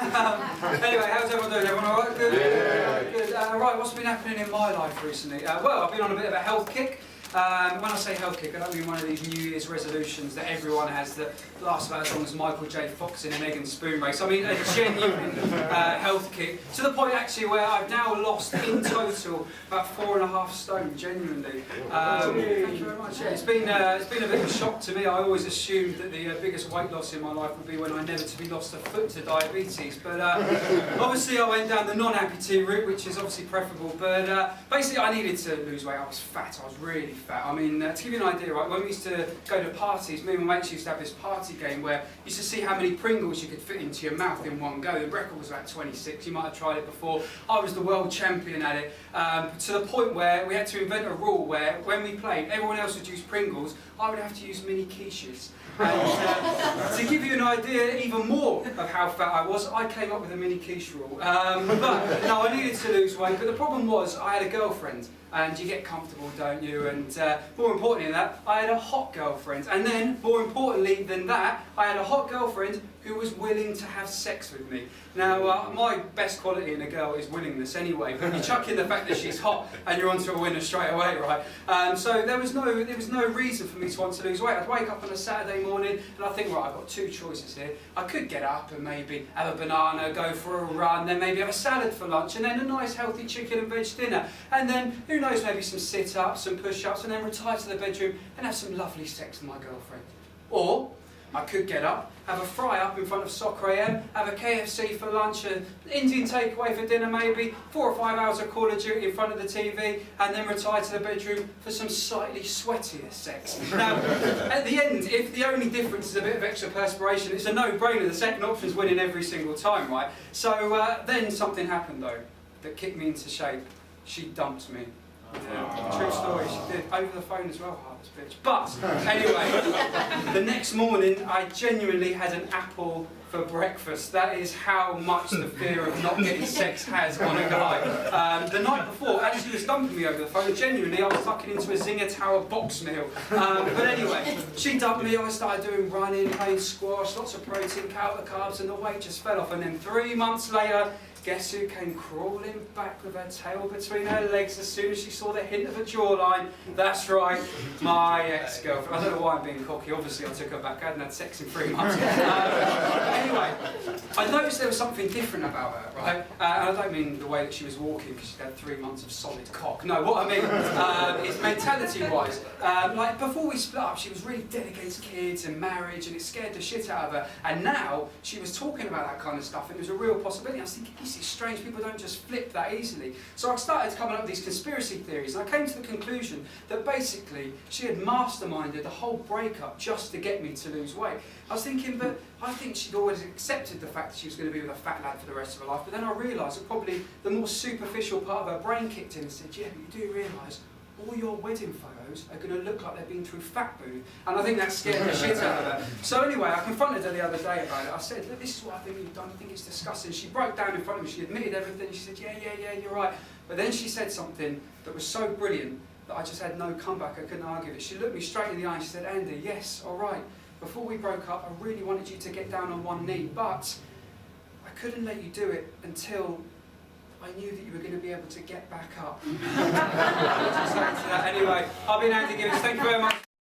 Anyway, how's everyone doing? Everyone alright? Good? Yeah. Good. Right, what's been happening in my life recently? Well, I've been on a bit of a health kick. When I say health kick, I don't mean one of these New Year's resolutions that everyone has that lasts about as long as Michael J. Fox in an egg and spoon race. I mean a genuine health kick, to the point actually where I've now lost in total about 4.5 stone, genuinely. Thank you very much. Yeah, it's been a bit of a shock to me. I always assumed that the biggest weight loss in my life would be when I inevitably lost a foot to diabetes, but obviously I went down the non-amputee route, which is obviously preferable, but basically I needed to lose weight. I was fat, I was really fat. I mean, to give you an idea, right, when we used to go to parties, me and my mates used to have this party game where you used to see how many Pringles you could fit into your mouth in one go. The record was about 26, you might have tried it before. I was the world champion at it, to the point where we had to invent a rule where when we played, everyone else would use Pringles, I would have to use mini quiches. And to give you an idea even more of how fat I was, I came up with a mini quiche rule. But no, I needed to lose weight, but the problem was I had a girlfriend, and you get comfortable, don't you? And more importantly than that, I had a hot girlfriend. And then, more importantly than that, I had a hot girlfriend who was willing to have sex with me. Now, my best quality in a girl is willingness anyway, but you chuck in the fact that she's hot and you're onto a winner straight away, right? So there was no reason for me to want to lose weight. I'd wake up on a Saturday morning and I think, right, I've got two choices here. I could get up and maybe have a banana, go for a run, then maybe have a salad for lunch, and then a nice healthy chicken and veg dinner. And then, who knows, maybe some sit-ups, some push-ups, and then retire to the bedroom and have some lovely sex with my girlfriend. Or I could get up, have a fry-up in front of Soccer AM, have a KFC for lunch, an Indian takeaway for dinner maybe, 4 or 5 hours of Call of Duty in front of the TV, and then retire to the bedroom for some slightly sweatier sex. Now, at the end, if the only difference is a bit of extra perspiration, it's a no-brainer. The second option's winning every single time, right? So then something happened, though, that kicked me into shape. She dumped me. Yeah, true story, she did, over the phone as well, heartless bitch. But, anyway, the next morning I genuinely had an apple for breakfast. That is how much the fear of not getting sex has on a guy. The night before, as she was dumping me over the phone, genuinely I was tucking into a Zinger Tower box meal. But anyway, she dumped me, I started doing running, playing squash, lots of protein, cut out the carbs, and the weight just fell off. And then 3 months later, guess who came crawling back with her tail between her legs as soon as she saw the hint of a jawline? That's right, my ex-girlfriend. I don't know why I'm being cocky, obviously I took her back, I hadn't had sex in 3 months. Anyway, I noticed there was something different about her, right? And I don't mean the way that she was walking because she'd had 3 months of solid cock. No, what I mean is mentality-wise. Like before we split up, she was really dedicated to kids and marriage, and it scared the shit out of her. And now she was talking about that kind of stuff, and it was a real possibility. I was thinking, this is strange, people don't just flip that easily. So I started coming up with these conspiracy theories, and I came to the conclusion that basically she had masterminded the whole breakup just to get me to lose weight. I was thinking, but I think she'd always accepted the fact that she was going to be with a fat lad for the rest of her life, but then I realised that probably the more superficial part of her brain kicked in and said, yeah, but you do realise all your wedding photos are going to look like they've been through fat booth, and I think that scared the shit out of her. So anyway, I confronted her the other day about it. I said, look, this is what I think you've done, I think it's disgusting. She broke down in front of me, she admitted everything, she said, yeah, you're right. But then she said something that was so brilliant that I just had no comeback, I couldn't argue it. She looked me straight in the eye and she said, Andy, yes, all right, before we broke up, I really wanted you to get down on one knee, but I couldn't let you do it until I knew that you were going to be able to get back up. Anyway, I've been Andy Gibbins, thank you very much.